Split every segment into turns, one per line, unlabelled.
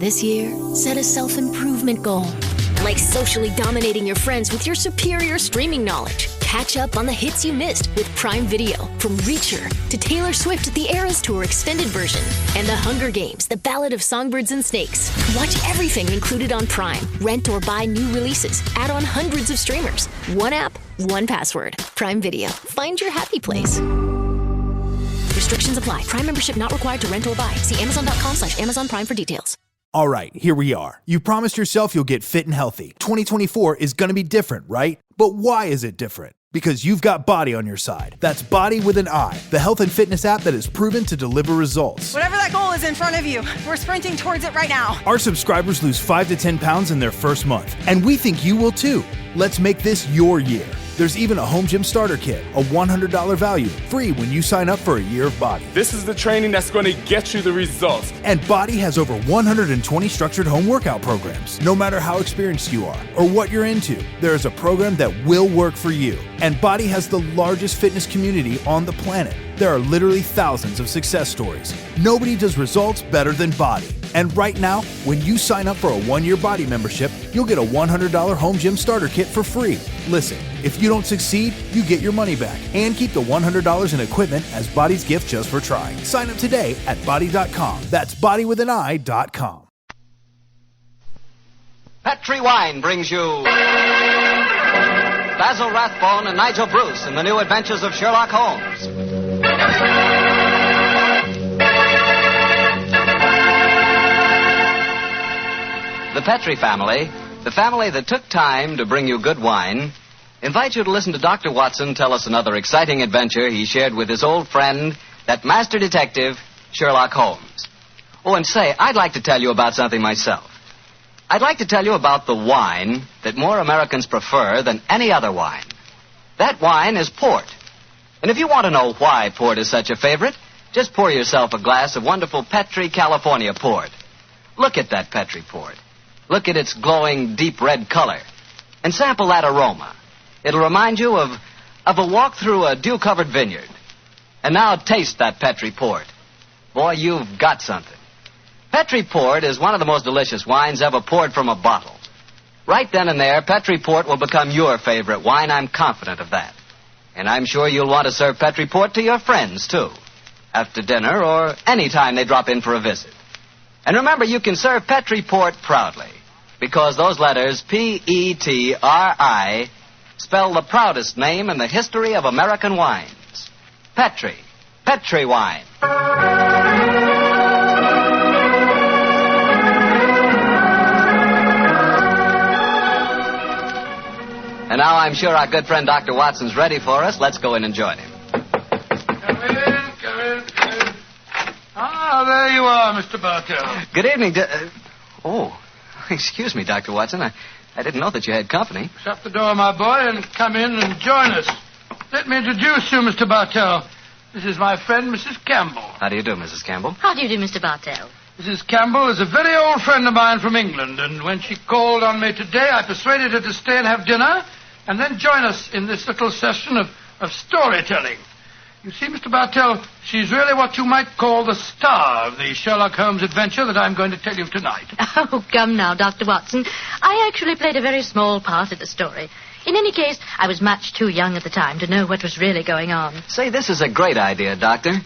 This year, set a self-improvement goal, like socially dominating your friends with your superior streaming knowledge. Catch up on the hits you missed with Prime Video, from Reacher to Taylor Swift The Eras Tour extended version and The Hunger Games, The Ballad of Songbirds and Snakes. Watch everything included on Prime. Rent or buy new releases. Add on hundreds of streamers. One app, one password. Prime Video. Find your happy place. Restrictions apply. Prime membership not required to rent or buy. See Amazon.com/Amazon Prime for details.
All right, here we are. You promised yourself you'll get fit and healthy. 2024 is going to be different, right? But why is it different? Because you've got Body on your side. That's Body with an I, the health and fitness app that is proven to deliver results.
Whatever that goal is in front of you, we're sprinting towards it right now.
Our subscribers lose 5 to 10 pounds in their first month, and we think you will too. Let's make this your year. There's even a home gym starter kit, a $100 value, free when you sign up for a year of Body.
This is the training that's going to get you the results.
And Body has over 120 structured home workout programs. No matter how experienced you are or what you're into, there is a program that will work for you. And Body has the largest fitness community on the planet. There are literally thousands of success stories. Nobody does results better than Body. And right now, when you sign up for a 1-year Body membership, you'll get a $100 home gym starter kit for free. Listen, if you don't succeed, you get your money back and keep the $100 in equipment as Body's gift just for trying. Sign up today at body.com. That's bodywithanI.com.
Petri Wine brings you Basil Rathbone and Nigel Bruce in the new Adventures of Sherlock Holmes. The Petri family, the family that took time to bring you good wine, invite you to listen to Dr. Watson tell us another exciting adventure he shared with his old friend, that master detective, Sherlock Holmes. Oh, and say, I'd like to tell you about something myself. I'd like to tell you about the wine that more Americans prefer than any other wine. That wine is port. And if you want to know why port is such a favorite, just pour yourself a glass of wonderful Petri California port. Look at that Petri port. Look at its glowing, deep red color. And sample that aroma. It'll remind you of a walk through a dew-covered vineyard. And now taste that Petri port. Boy, you've got something. Petri port is one of the most delicious wines ever poured from a bottle. Right then and there, Petri port will become your favorite wine. I'm confident of that. And I'm sure you'll want to serve Petri port to your friends, too. After dinner or any time they drop in for a visit. And remember, you can serve Petri port proudly, because those letters, P-E-T-R-I, spell the proudest name in the history of American wines. Petri. Petri wine. And now I'm sure our good friend Dr. Watson's ready for us. Let's go in and join him.
Come in. Ah, there you are, Mr. Bartell.
Good evening. Excuse me, Dr. Watson. I didn't know that you had company.
Shut the door, my boy, and come in and join us. Let me introduce you, Mr. Bartell. This is my friend, Mrs. Campbell.
How do you do, Mrs. Campbell?
How do you do, Mr. Bartell?
Mrs. Campbell is a very old friend of mine from England, and when she called on me today, I persuaded her to stay and have dinner, and then join us in this little session of storytelling. You see, Mr. Bartell, she's really what you might call the star of the Sherlock Holmes adventure that I'm going to tell you tonight.
Oh, come now, Dr. Watson. I actually played a very small part in the story. In any case, I was much too young at the time to know what was really going on.
Say, this is a great idea, Doctor.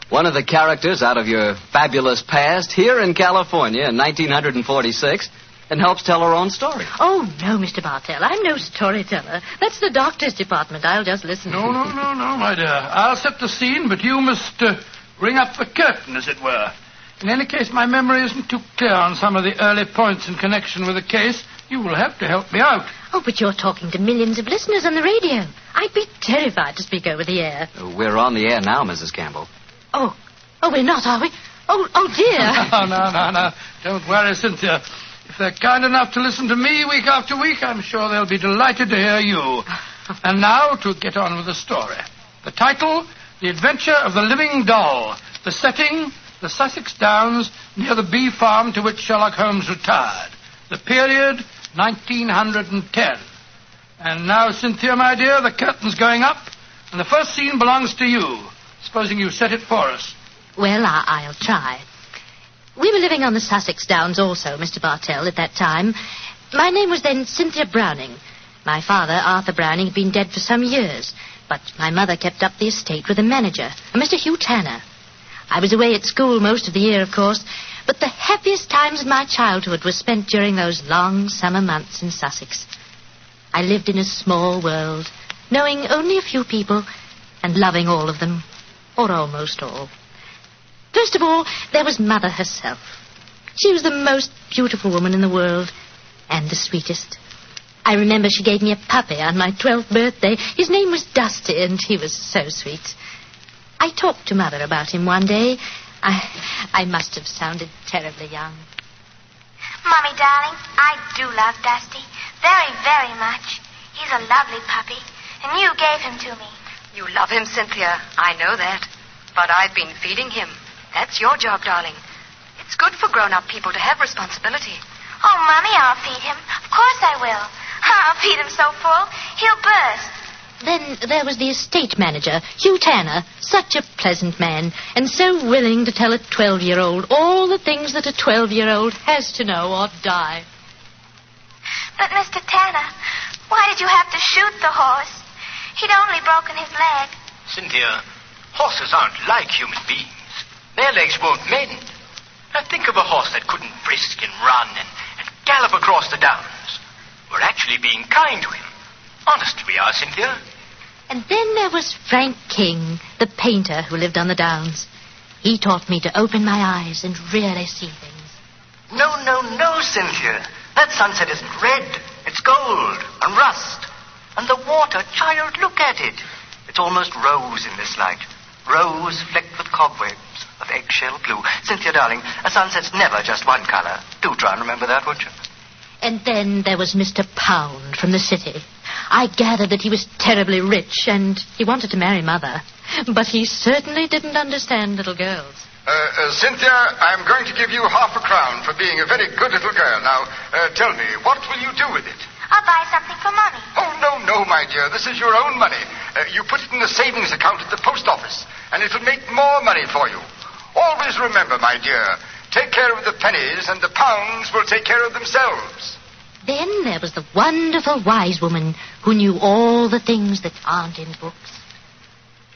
One of the characters out of your fabulous past here in California in 1946 and helps tell her own story.
Oh, no, Mr. Bartell. I'm no storyteller. That's the doctor's department. I'll just listen.
No, my dear. I'll set the scene, but you must ring up the curtain, as it were. In any case, my memory isn't too clear on some of the early points in connection with the case. You will have to help me out.
Oh, but you're talking to millions of listeners on the radio. I'd be terrified to speak over the air.
We're on the air now, Mrs. Campbell.
Oh, we're not, are we? Oh, dear.
No. Don't worry, Cynthia. If they're kind enough to listen to me week after week, I'm sure they'll be delighted to hear you. And now, to get on with the story. The title, The Adventure of the Living Doll. The setting, the Sussex Downs, near the bee farm to which Sherlock Holmes retired. The period, 1910. And now, Cynthia, my dear, the curtain's going up, and the first scene belongs to you. Supposing you set it for us.
Well, I'll try. We were living on the Sussex Downs also, Mr. Bartell, at that time. My name was then Cynthia Browning. My father, Arthur Browning, had been dead for some years, but my mother kept up the estate with a manager, a Mr. Hugh Tanner. I was away at school most of the year, of course, but the happiest times of my childhood were spent during those long summer months in Sussex. I lived in a small world, knowing only a few people and loving all of them, or almost all. First of all, there was Mother herself. She was the most beautiful woman in the world, and the sweetest. I remember she gave me a puppy on my 12th birthday. His name was Dusty, and he was so sweet. I talked to Mother about him one day. I must have sounded terribly young.
Mommy, darling, I do love Dusty. Very, very much. He's a lovely puppy, and you gave him to me.
You love him, Cynthia. I know that. But I've been feeding him. That's your job, darling. It's good for grown-up people to have responsibility.
Oh, Mommy, I'll feed him. Of course I will. I'll feed him so full, he'll burst.
Then there was the estate manager, Hugh Tanner, such a pleasant man, and so willing to tell a 12-year-old all the things that a 12-year-old has to know or die.
But, Mr. Tanner, why did you have to shoot the horse? He'd only broken his leg.
Cynthia, horses aren't like human beings. Their legs won't mend. Now think of a horse that couldn't brisk and run and gallop across the downs. We're actually being kind to him. Honest we are, Cynthia.
And then there was Frank King, the painter who lived on the downs. He taught me to open my eyes and really see things.
No, Cynthia. That sunset isn't red. It's gold and rust. And the water, child, look at it. It's almost rose in this light. Rose flecked with cobwebs of eggshell blue. Cynthia, darling, a sunset's never just one color. Do try and remember that, won't you?
And then there was Mr. Pound from the city. I gathered that he was terribly rich, and he wanted to marry Mother. But he certainly didn't understand little girls.
Cynthia, I'm going to give you half a crown for being a very good little girl. Now, tell me, what will you do with it?
I'll buy something for Mommy.
Oh, no, my dear. This is your own money. You put it in the savings account at the post office, and it'll make more money for you. Always remember, my dear, take care of the pennies, and the pounds will take care of themselves.
Then there was the wonderful wise woman who knew all the things that aren't in books.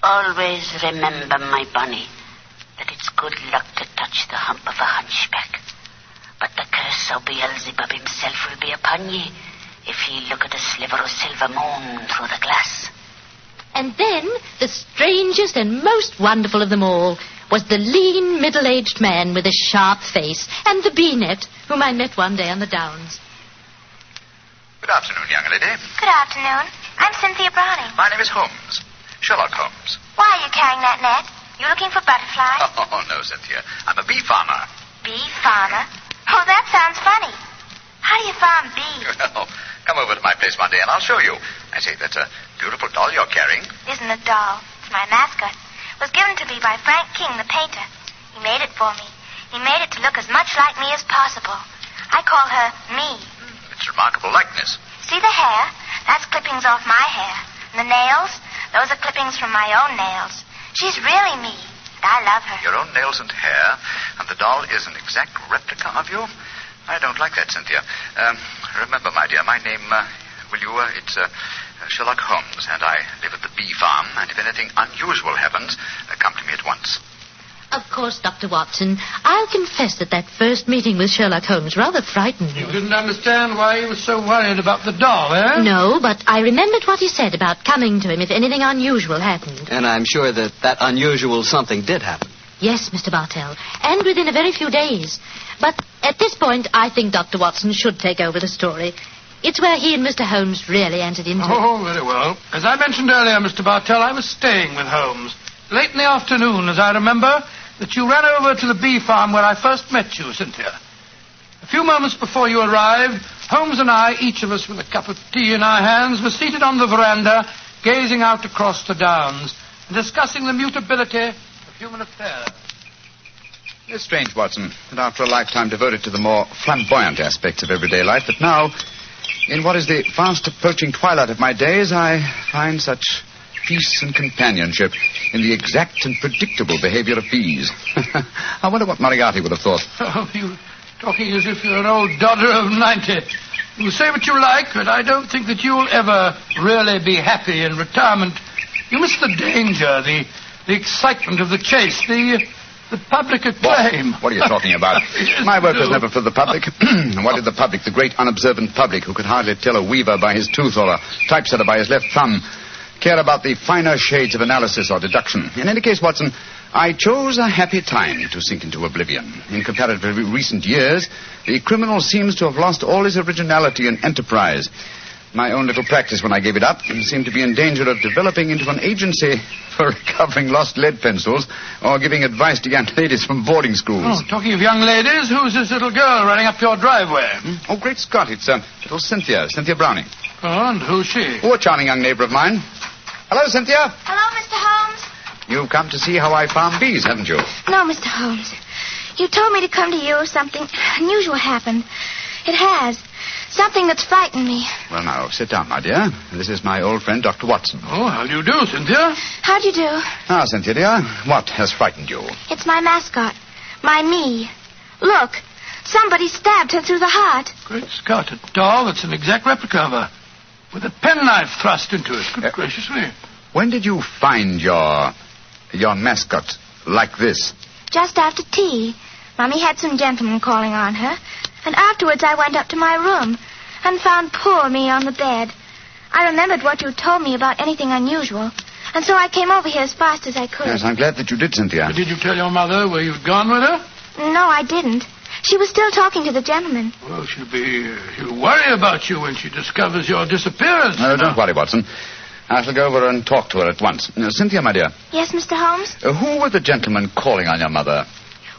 Always remember, my bunny, that it's good luck to touch the hump of a hunchback. But the curse of Beelzebub himself will be upon ye if ye look at a sliver of silver moon through the glass.
And then the strangest and most wonderful of them all was the lean, middle-aged man with a sharp face and the bee-net whom I met one day on the downs.
Good afternoon, young lady.
Good afternoon. I'm Cynthia Browning.
My name is Holmes. Sherlock Holmes.
Why are you carrying that net? You looking for butterflies?
Oh, no, Cynthia. I'm a bee farmer.
Bee farmer? Oh, that sounds funny. How do you farm bees?
Well, come over to my place one day and I'll show you. I say, that's a beautiful doll you're carrying.
Isn't a doll. It's my mascot. It was given to me by Frank King, the painter. He made it for me. He made it to look as much like me as possible. I call her me.
It's remarkable likeness.
See the hair? That's clippings off my hair. And the nails? Those are clippings from my own nails. She's really me. And I love her.
Your own nails and hair, and the doll is an exact replica of you? I don't like that, Cynthia. Remember, my dear, my name, it's Sherlock Holmes, and I live at the bee farm, and if anything unusual happens, come to me at once.
Of course, Dr. Watson, I'll confess that first meeting with Sherlock Holmes rather frightened me.
You didn't understand why he was so worried about the doll, eh?
No, but I remembered what he said about coming to him if anything unusual happened.
And I'm sure that unusual something did happen.
Yes, Mr. Bartell, and within a very few days. But at this point, I think Dr. Watson should take over the story. It's where he and Mr. Holmes really entered into it.
Oh, very well. As I mentioned earlier, Mr. Bartell, I was staying with Holmes. Late in the afternoon, as I remember, that you ran over to the bee farm where I first met you, Cynthia. A few moments before you arrived, Holmes and I, each of us with a cup of tea in our hands, were seated on the veranda, gazing out across the downs, and discussing the mutability of human affairs.
It's strange, Watson, that after a lifetime devoted to the more flamboyant aspects of everyday life, that now, in what is the fast approaching twilight of my days, I find such peace and companionship in the exact and predictable behavior of bees. I wonder what Moriarty would have thought.
Oh, you're talking as if you're an old dodder of 90. You say what you like, but I don't think that you'll ever really be happy in retirement. You miss the danger, the excitement of the chase, the public acclaim.
What are you talking about? My work was never for the public. What did the public, the great unobservant public, who could hardly tell a weaver by his tooth or a typesetter by his left thumb, care about the finer shades of analysis or deduction? In any case, Watson, I chose a happy time to sink into oblivion. In comparatively recent years, the criminal seems to have lost all his originality and enterprise. My own little practice, when I gave it up, seemed to be in danger of developing into an agency for recovering lost lead pencils or giving advice to young ladies from boarding schools.
Oh, talking of young ladies, who's this little girl running up your driveway?
Oh, great Scott, it's little Cynthia Browning.
Oh, and who's she?
Oh, a charming young neighbor of mine. Hello, Cynthia.
Hello, Mr. Holmes.
You've come to see how I farm bees, haven't you?
No, Mr. Holmes. You told me to come to you if something unusual happened. It has. Something that's frightened me.
Well, now, sit down, my dear. This is my old friend, Dr. Watson.
Oh, how do you do, Cynthia?
How do you do?
Now, Cynthia, dear, what has frightened you?
It's my mascot. My me. Look. Somebody stabbed her through the heart.
Great Scott, a doll that's an exact replica of her. With a penknife thrust into it. Good gracious me.
When did you find your mascot like this?
Just after tea. Mummy had some gentlemen calling on her. And afterwards I went up to my room and found poor me on the bed. I remembered what you told me about anything unusual. And so I came over here as fast as I could.
Yes, I'm glad that you did, Cynthia.
But did you tell your mother where you'd gone with her?
No, I didn't. She was still talking to the gentleman.
Well, she'll worry about you when she discovers your disappearance.
No, don't worry, Watson. I shall go over and talk to her at once. Now, Cynthia, my dear.
Yes, Mr. Holmes?
Who were the gentlemen calling on your mother?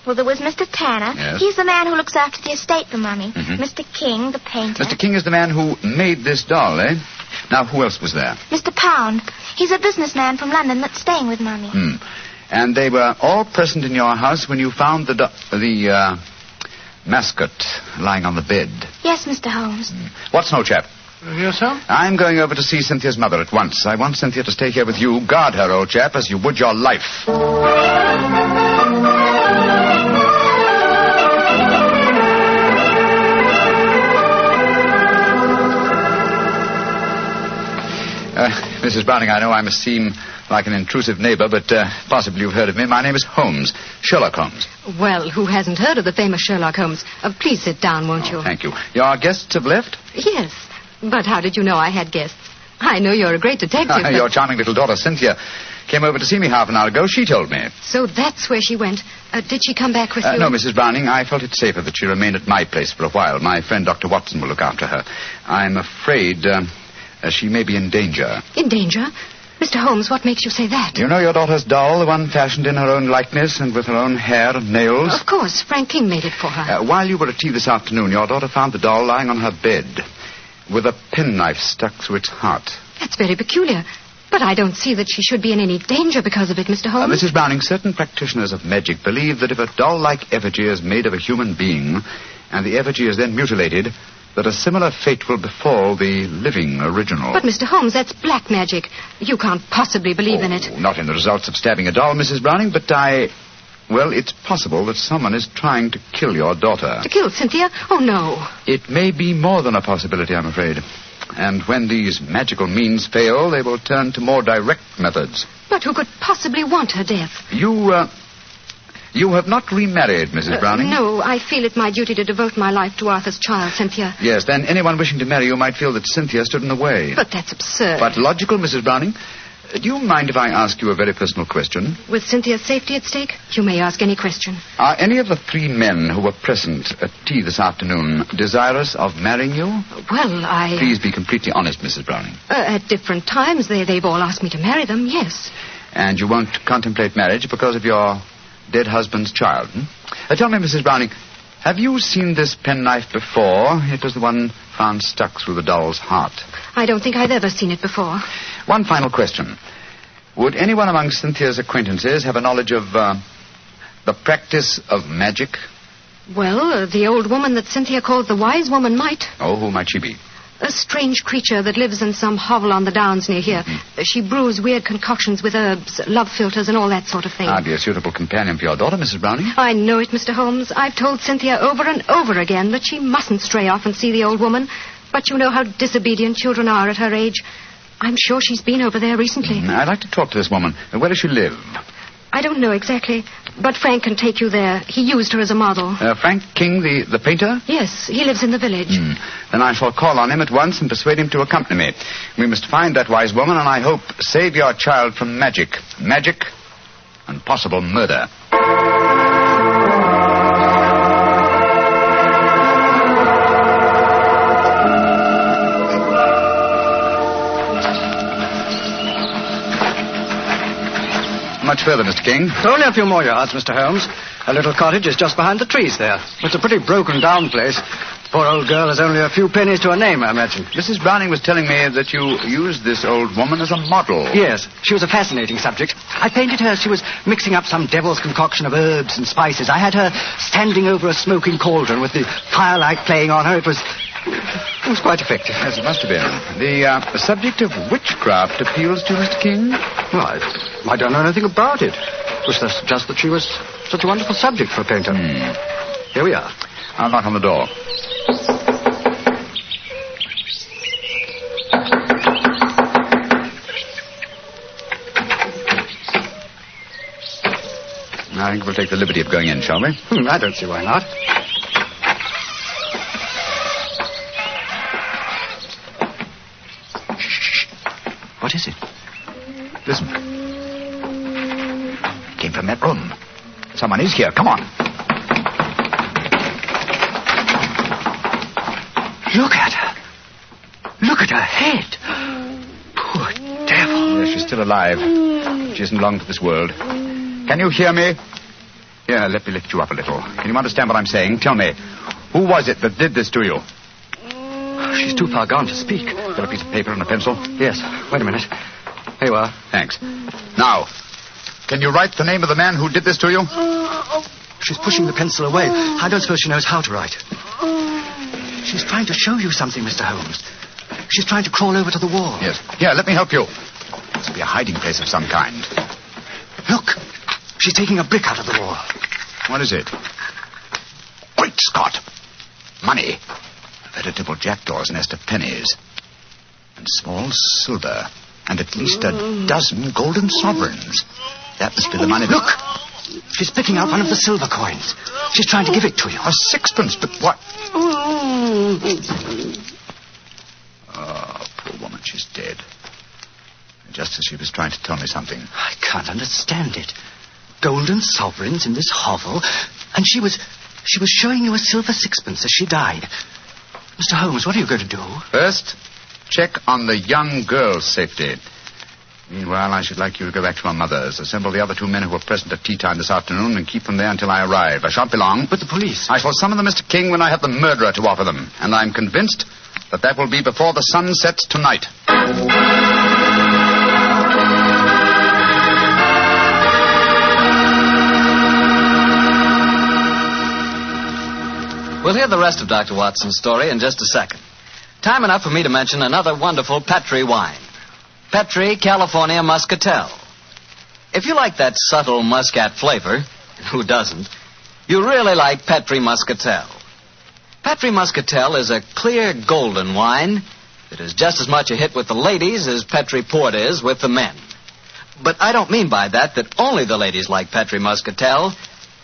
Well, there was Mr. Tanner.
Yes.
He's the man who looks after the estate for Mummy.
Mm-hmm.
Mr. King, the painter.
Mr. King is the man who made this doll, eh? Now, who else was there?
Mr. Pound. He's a businessman from London that's staying with Mummy.
And they were all present in your house when you found the mascot lying on the bed.
Yes, Mr. Holmes.
What's no, chap?
Yes, sir?
I'm going over to see Cynthia's mother at once. I want Cynthia to stay here with you. Guard her, old chap, as you would your life. Mrs. Browning, I know I must seem like an intrusive neighbor, but possibly you've heard of me. My name is Holmes, Sherlock Holmes.
Well, who hasn't heard of the famous Sherlock Holmes? Please sit down, won't you?
Thank you. Your guests have left?
Yes, but how did you know I had guests? I know you're a great detective. But...
Your charming little daughter, Cynthia, came over to see me half an hour ago. She told me.
So that's where she went. Did she come back with you?
No, Mrs. Browning. I felt it safer that she remained at my place for a while. My friend Dr. Watson will look after her. I'm afraid she may be in danger.
In danger? Mr. Holmes, what makes you say that?
You know your daughter's doll, the one fashioned in her own likeness and with her own hair and nails?
Of course. Frank King made it for her.
While you were at tea this afternoon, your daughter found the doll lying on her bed with a penknife stuck through its heart.
That's very peculiar. But I don't see that she should be in any danger because of it, Mr. Holmes.
Mrs. Browning, certain practitioners of magic believe that if a doll-like effigy is made of a human being and the effigy is then mutilated, that a similar fate will befall the living original.
But, Mr. Holmes, that's black magic. You can't possibly believe in it.
Not in the results of stabbing a doll, Mrs. Browning, but well, it's possible that someone is trying to kill your daughter.
To kill Cynthia? Oh, no.
It may be more than a possibility, I'm afraid. And when these magical means fail, they will turn to more direct methods.
But who could possibly want her death?
You have not remarried, Mrs. Browning?
No, I feel it my duty to devote my life to Arthur's child, Cynthia.
Yes, then anyone wishing to marry you might feel that Cynthia stood in the way.
But that's absurd.
But logical, Mrs. Browning. Do you mind if I ask you a very personal question?
With Cynthia's safety at stake, you may ask any question.
Are any of the three men who were present at tea this afternoon desirous of marrying you?
Well,
Please be completely honest, Mrs. Browning.
At different times, they've all asked me to marry them, yes.
And you won't contemplate marriage because of your dead husband's child, Tell me, Mrs. Browning, have you seen this penknife before? It was the one found stuck through the doll's heart.
I don't think I've ever seen it before.
One final question. Would anyone among Cynthia's acquaintances have a knowledge of the practice of magic?
Well, the old woman that Cynthia called the wise woman might.
Oh, who might she be?
A strange creature that lives in some hovel on the downs near here. She brews weird concoctions with herbs, love philters, and all that sort of thing.
I'd be a suitable companion for your daughter, Mrs. Browning.
I know it, Mr. Holmes. I've told Cynthia over and over again that she mustn't stray off and see the old woman. But you know how disobedient children are at her age. I'm sure she's been over there recently.
I'd like to talk to this woman. Where does she live?
I don't know exactly, but Frank can take you there. He used her as a model.
Frank King, the painter?
Yes, he lives in the village.
Then I shall call on him at once and persuade him to accompany me. We must find that wise woman, and I hope save your child from magic. Magic and possible murder. Much further, Mr. King?
Only a few more yards, Mr. Holmes. A little cottage is just behind the trees there. It's a pretty broken-down place. Poor old girl has only a few pennies to her name, I imagine.
Mrs. Browning was telling me that you used this old woman as a model.
Yes, she was a fascinating subject. I painted her as she was mixing up some devil's concoction of herbs and spices. I had her standing over a smoking cauldron with the firelight playing on her. It was quite effective.
Yes, it must have been. The subject of witchcraft appeals to you, Mr. King?
Well, I don't know anything about it. It was just that she was such a wonderful subject for a painter. Here we are.
I'll knock on the door. I think we'll take the liberty of going in, shall we?
I don't see why not. What is it?
Listen. Came from that room. Someone is here. Come on.
Look at her. Look at her head. Poor devil.
Yes, she's still alive. She isn't long to this world. Can you hear me? Here, let me lift you up a little. Can you understand what I'm saying? Tell me, who was it that did this to you?
She's too far gone to speak.
Got a piece of paper and a pencil?
Yes. Wait a minute. Here you are.
Thanks. Now, can you write the name of the man who did this to you?
She's pushing the pencil away. I don't suppose she knows how to write. She's trying to show you something, Mr. Holmes. She's trying to crawl over to the wall.
Yes. Here, let me help you. This will be a hiding place of some kind.
Look. She's taking a brick out of the wall.
What is it? Great Scott! Money. A veritable jackdaw's nest of pennies. And small silver. And at least a dozen golden sovereigns. That must be the money.
Look! She's picking out one of the silver coins. She's trying to give it to you.
A sixpence, but what? Oh, poor woman, she's dead. Just as she was trying to tell me something.
I can't understand it. Golden sovereigns in this hovel, and she was showing you a silver sixpence as she died. Mr. Holmes, what are you going to do?
First, check on the young girl's safety. Meanwhile, I should like you to go back to my mother's. Assemble the other two men who were present at tea time this afternoon and keep them there until I arrive. I shan't be long.
But the police?
I shall summon them, Mr. King, when I have the murderer to offer them. And I'm convinced that will be before the sun sets tonight.
We'll hear the rest of Dr. Watson's story in just a second. Time enough for me to mention another wonderful Petri wine. Petri California Muscatel. If you like that subtle muscat flavor, who doesn't, you really like Petri Muscatel. Petri Muscatel is a clear golden wine that is just as much a hit with the ladies as Petri Port is with the men. But I don't mean by that only the ladies like Petri Muscatel.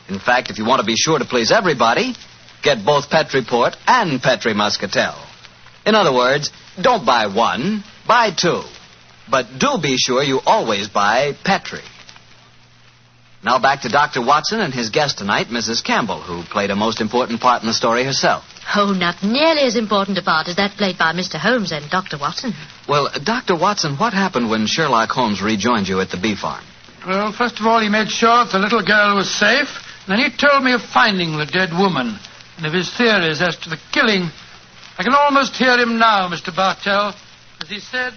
In fact, if you want to be sure to please everybody, get both Petri Port and Petri Muscatel. In other words, don't buy one, buy two. But do be sure you always buy Petri. Now back to Dr. Watson and his guest tonight, Mrs. Campbell, who played a most important part in the story herself.
Oh, not nearly as important a part as that played by Mr. Holmes and Dr. Watson.
Well, Dr. Watson, what happened when Sherlock Holmes rejoined you at the bee farm?
Well, first of all, he made sure that the little girl was safe. Then he told me of finding the dead woman and of his theories as to the killing. I can almost hear him now, Mr. Bartell, as he said...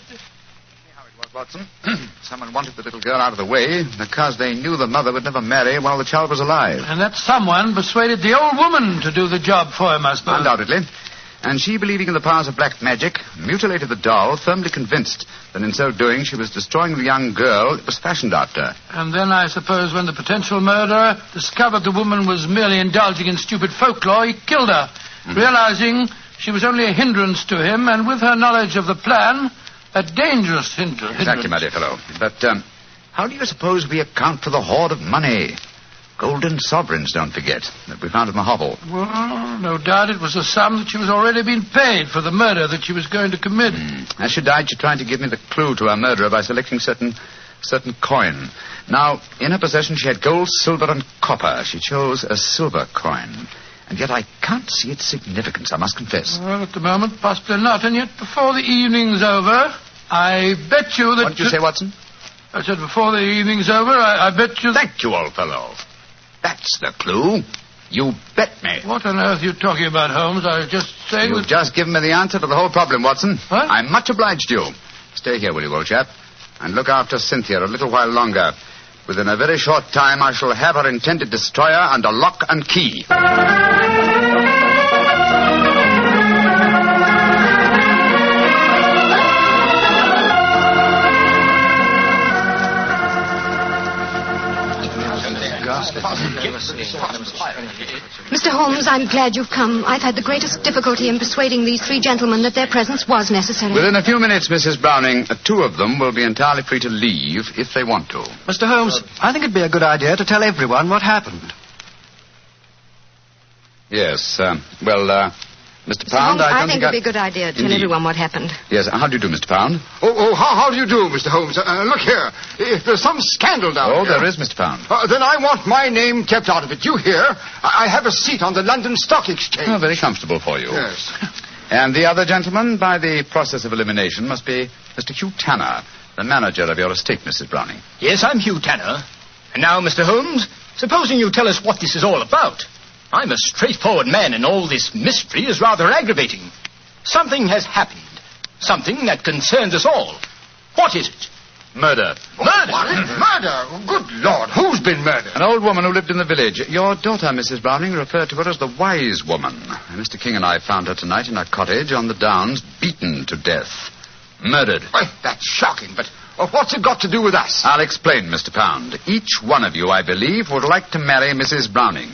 Watson. Someone wanted the little girl out of the way because they knew the mother would never marry while the child was alive.
And that someone persuaded the old woman to do the job for him, I suppose.
Undoubtedly. And she, believing in the powers of black magic, mutilated the doll, firmly convinced that in so doing she was destroying the young girl it was fashioned after.
And then, I suppose, when the potential murderer discovered the woman was merely indulging in stupid folklore, he killed her, realizing she was only a hindrance to him, and with her knowledge of the plan, a dangerous hindrance.
Exactly, my dear fellow. But how do you suppose we account for the hoard of money? Golden sovereigns, don't forget, that we found in the hovel.
Well, no doubt it was a sum that she was already being paid for the murder that she was going to commit.
As she died, she tried to give me the clue to her murderer by selecting certain coin. Now, in her possession, she had gold, silver, and copper. She chose a silver coin. And yet I can't see its significance, I must confess.
Well, at the moment, possibly not. And yet, before the evening's over, I bet you that...
What did you say, Watson?
I said before the evening's over, I bet you...
Thank you, old fellow. That's the clue. You bet me.
What on earth are you talking about, Holmes? I was just saying...
You've just given me the answer to the whole problem, Watson.
What?
I'm much obliged to you. Stay here, will you, old chap? And look after Cynthia a little while longer. Within a very short time, I shall have her intended destroyer under lock and key.
Mr. Holmes, I'm glad you've come. I've had the greatest difficulty in persuading these three gentlemen that their presence was necessary.
Within a few minutes, Mrs. Browning, two of them will be entirely free to leave if they want to.
Mr. Holmes, I think it'd be a good idea to tell everyone what happened.
Yes, Mr. Pound,
I think it'd be a good idea to tell everyone what happened.
Yes, how do you do, Mr. Pound?
How do you do, Mr. Holmes? Look here. If there's some scandal down here...
Oh, there is, Mr. Pound.
Then I want my name kept out of it. You hear? I have a seat on the London Stock Exchange.
Oh, very comfortable for you.
Yes.
And the other gentleman, by the process of elimination, must be Mr. Hugh Tanner, the manager of your estate, Mrs. Browning.
Yes, I'm Hugh Tanner. And now, Mr. Holmes, supposing you tell us what this is all about. I'm a straightforward man, and all this mystery is rather aggravating. Something has happened. Something that concerns us all. What is it?
Murder.
Murder? Murder? Good Lord, who's been murdered?
An old woman who lived in the village. Your daughter, Mrs. Browning, referred to her as the wise woman. Mr. King and I found her tonight in her cottage on the downs, beaten to death. Murdered.
Well, that's shocking, but what's it got to do with us?
I'll explain, Mr. Pound. Each one of you, I believe, would like to marry Mrs. Browning.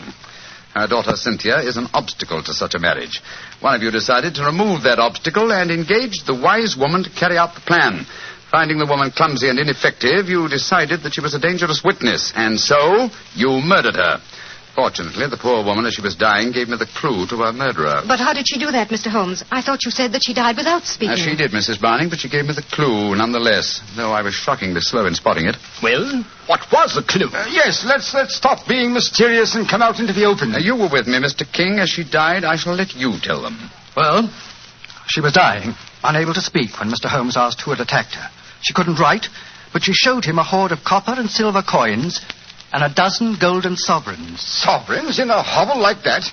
Her daughter, Cynthia, is an obstacle to such a marriage. One of you decided to remove that obstacle and engaged the wise woman to carry out the plan. Finding the woman clumsy and ineffective, you decided that she was a dangerous witness, and so you murdered her. Fortunately, the poor woman, as she was dying, gave me the clue to her murderer.
But how did she do that, Mr. Holmes? I thought you said that she died without speaking.
She did, Mrs. Browning, but she gave me the clue nonetheless, though I was shockingly slow in spotting it.
Well, what was the clue?
Yes, let's stop being mysterious and come out into the open.
You were with me, Mr. King. As she died, I shall let you tell them.
Well, she was dying, unable to speak when Mr. Holmes asked who had attacked her. She couldn't write, but she showed him a hoard of copper and silver coins and a dozen golden sovereigns.
Sovereigns in a hovel like that?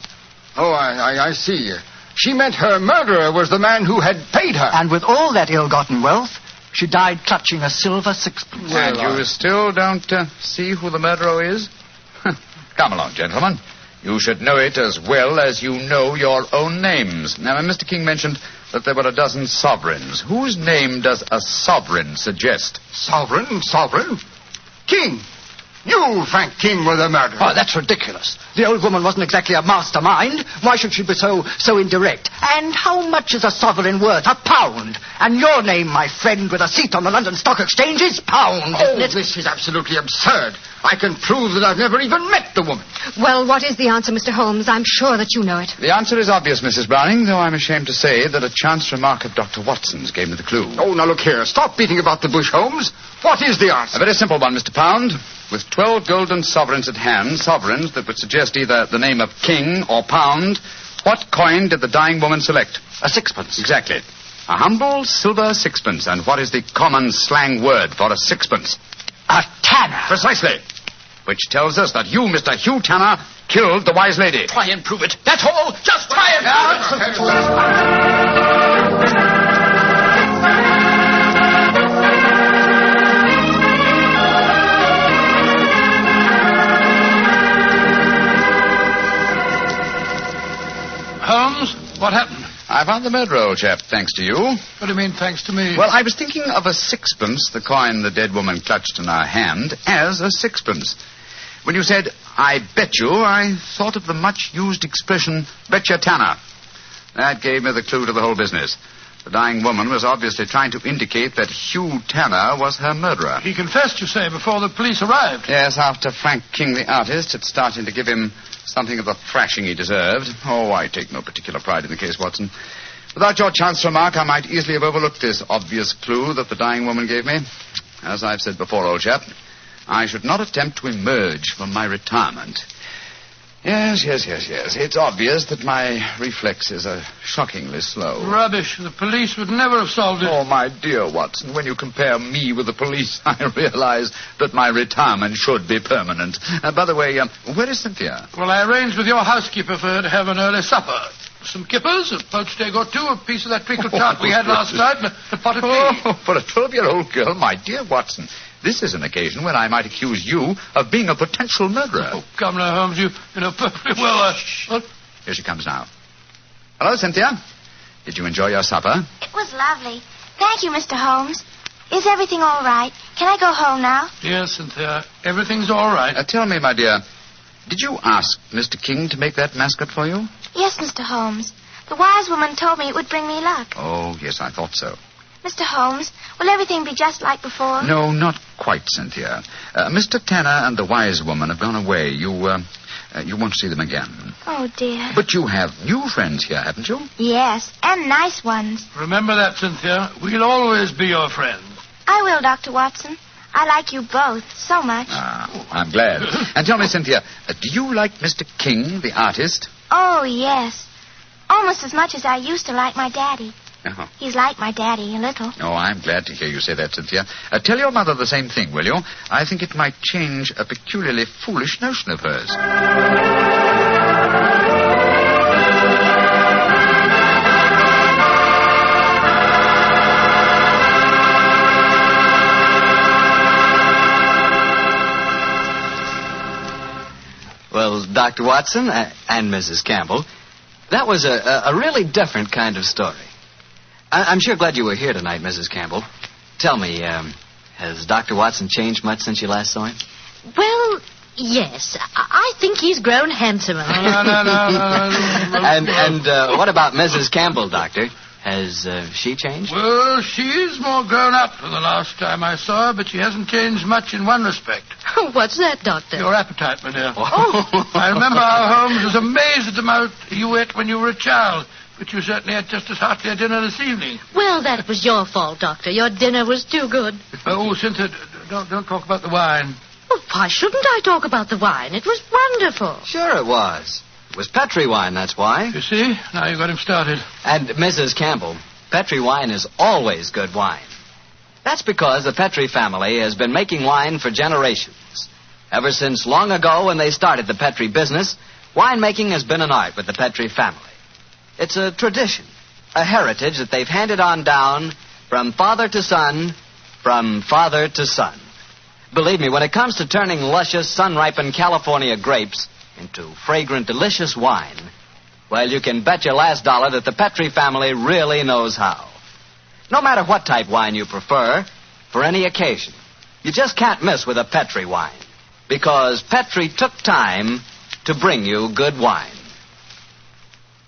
Oh, I see. She meant her murderer was the man who had paid her.
And with all that ill-gotten wealth, she died clutching a silver sixpence.
And you still don't see who the murderer is? Come along, gentlemen. You should know it as well as you know your own names. Now, Mr. King mentioned that there were a dozen sovereigns. Whose name does a sovereign suggest?
Sovereign? King. You, Frank King, were the murderer.
Oh, that's ridiculous. The old woman wasn't exactly a mastermind. Why should she be so indirect? And how much is a sovereign worth? £1. And your name, my friend, with a seat on the London Stock Exchange is Pound.
Oh, this is absolutely absurd. I can prove that I've never even met the woman.
Well, what is the answer, Mr. Holmes? I'm sure that you know it.
The answer is obvious, Mrs. Browning, though I'm ashamed to say that a chance remark of Dr. Watson's gave me the clue.
Oh, now look here. Stop beating about the bush, Holmes. What is the answer?
A very simple one, Mr. Pound. With 12 golden sovereigns at hand, sovereigns that would suggest either the name of King or Pound, what coin did the dying woman select?
A sixpence.
Exactly. A humble silver sixpence. And what is the common slang word for a sixpence?
A tanner.
Precisely. Which tells us that you, Mr. Hugh Tanner, killed the wise lady.
Try and prove it. That's all. Just try and prove it.
Holmes, what happened?
I found the murderer, old chap, thanks to you.
What do you mean, thanks to me?
Well, I was thinking of a sixpence, the coin the dead woman clutched in her hand, as a sixpence. When you said, I bet you, I thought of the much-used expression, bet your tanner. That gave me the clue to the whole business. The dying woman was obviously trying to indicate that Hugh Tanner was her murderer.
He confessed, you say, before the police arrived.
Yes, after Frank King, the artist, had started to give him something of the thrashing he deserved. Oh, I take no particular pride in the case, Watson. Without your chance remark, I might easily have overlooked this obvious clue that the dying woman gave me. As I've said before, old chap, I should not attempt to emerge from my retirement. Yes. It's obvious that my reflexes are shockingly slow.
Rubbish. The police would never have solved it.
Oh, my dear Watson, when you compare me with the police, I realize that my retirement should be permanent. By the way, where is Cynthia?
Well, I arranged with your housekeeper for her to have an early supper. Some kippers, a poached egg or two, a piece of that treacle tart we had last night, and a pot of tea.
Oh, for a 12-year-old girl, my dear Watson, this is an occasion when I might accuse you of being a potential murderer.
Oh, come now, Holmes, you know perfectly well. What?
Here she comes now. Hello, Cynthia. Did you enjoy your supper?
It was lovely. Thank you, Mr. Holmes. Is everything all right? Can I go home now?
Yes, Cynthia. Everything's all right.
Tell me, my dear, did you ask Mr. King to make that mascot for you?
Yes, Mr. Holmes. The wise woman told me it would bring me luck.
Oh, yes, I thought so.
Mr. Holmes, will everything be just like before?
No, not quite, Cynthia. Mr. Tanner and the wise woman have gone away. You won't see them again.
Oh, dear.
But you have new friends here, haven't you?
Yes, and nice ones.
Remember that, Cynthia. We'll always be your friends.
I will, Dr. Watson. I like you both so much.
Ah, I'm glad. And tell me, Cynthia, do you like Mr. King, the artist?
Oh, yes. Almost as much as I used to like my daddy.
Uh-huh.
He's like my daddy, a little.
Oh, I'm glad to hear you say that, Cynthia. Tell your mother the same thing, will you? I think it might change a peculiarly foolish notion of hers.
Well, Dr. Watson and Mrs. Campbell, that was a really different kind of story. I'm sure glad you were here tonight, Mrs. Campbell. Tell me, has Dr. Watson changed much since you last saw him?
Well, yes. I think he's grown handsomer.
No.
And what about Mrs. Campbell, Doctor? Has she changed?
Well, she's more grown up than the last time I saw her, but she hasn't changed much in one respect.
What's that, Doctor?
Your appetite, my dear. Oh. I remember how Holmes was amazed at the amount you ate when you were a child. But you certainly had just as hearty a dinner this evening.
Well, that was your fault, Doctor. Your dinner was too good.
Oh, Cynthia, don't talk about the wine.
Well, why shouldn't I talk about the wine? It was wonderful.
Sure it was. It was Petri wine, that's why.
You see? Now you got him started.
And Mrs. Campbell, Petri wine is always good wine. That's because the Petri family has been making wine for generations. Ever since long ago when they started the Petri business, winemaking has been an art with the Petri family. It's a tradition, a heritage that they've handed on down from father to son, from father to son. Believe me, when it comes to turning luscious, sun-ripened California grapes into fragrant, delicious wine, well, you can bet your last dollar that the Petri family really knows how. No matter what type wine you prefer, for any occasion, you just can't miss with a Petri wine, because Petri took time to bring you good wine.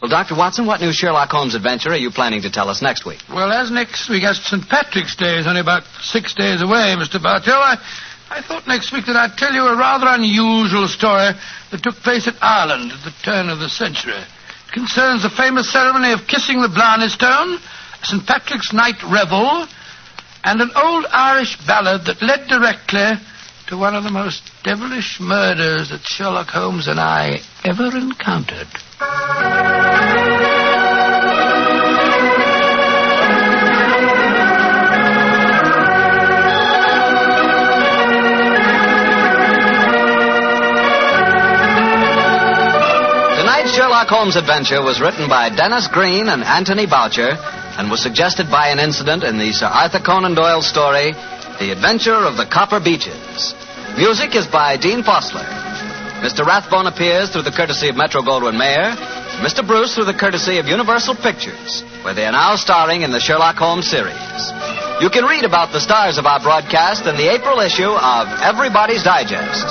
Well, Dr. Watson, what new Sherlock Holmes adventure are you planning to tell us next week?
Well, as next week, as St. Patrick's Day is only about 6 days away, Mr. Bartell, I thought next week that I'd tell you a rather unusual story that took place in Ireland at the turn of the century. It concerns the famous ceremony of kissing the Blarney Stone, St. Patrick's Night Revel, and an old Irish ballad that led directly to one of the most devilish murders that Sherlock Holmes and I ever encountered.
Tonight's Sherlock Holmes adventure was written by Dennis Green and Anthony Boucher and was suggested by an incident in the Sir Arthur Conan Doyle story, The Adventure of the Copper Beeches. Music is by Dean Fossler. Mr. Rathbone appears through the courtesy of Metro-Goldwyn-Mayer. Mr. Bruce through the courtesy of Universal Pictures, where they are now starring in the Sherlock Holmes series. You can read about the stars of our broadcast in the April issue of Everybody's Digest.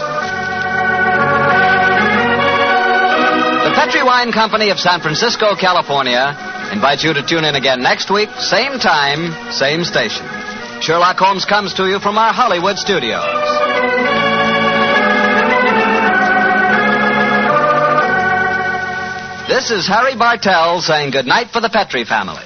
The Petri Wine Company of San Francisco, California, invites you to tune in again next week, same time, same station. Sherlock Holmes comes to you from our Hollywood studios. This is Harry Bartell saying goodnight for the Petri family.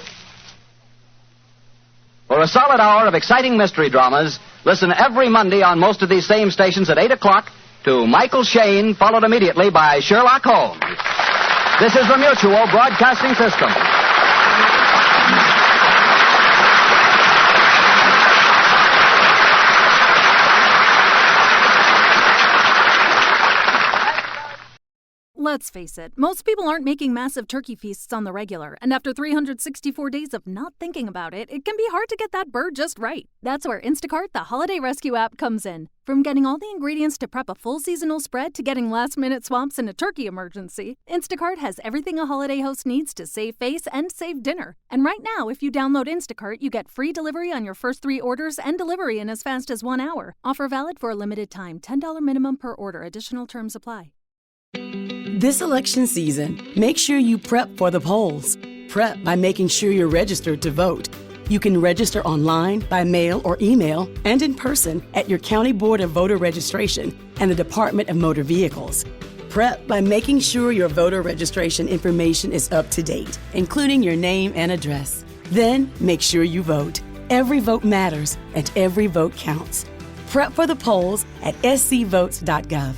For a solid hour of exciting mystery dramas, listen every Monday on most of these same stations at 8 o'clock to Michael Shayne, followed immediately by Sherlock Holmes. This is the Mutual Broadcasting System.
Let's face it, most people aren't making massive turkey feasts on the regular, and after 364 days of not thinking about it, it can be hard to get that bird just right. That's where Instacart, the holiday rescue app, comes in. From getting all the ingredients to prep a full seasonal spread to getting last-minute swaps in a turkey emergency, Instacart has everything a holiday host needs to save face and save dinner. And right now, if you download Instacart, you get free delivery on your first 3 orders and delivery in as fast as 1 hour. Offer valid for a limited time. $10 minimum per order. Additional terms apply.
This election season, make sure you prep for the polls. Prep by making sure you're registered to vote. You can register online, by mail or email, and in person at your County Board of Voter Registration and the Department of Motor Vehicles. Prep by making sure your voter registration information is up to date, including your name and address. Then, make sure you vote. Every vote matters, and every vote counts. Prep for the polls at scvotes.gov.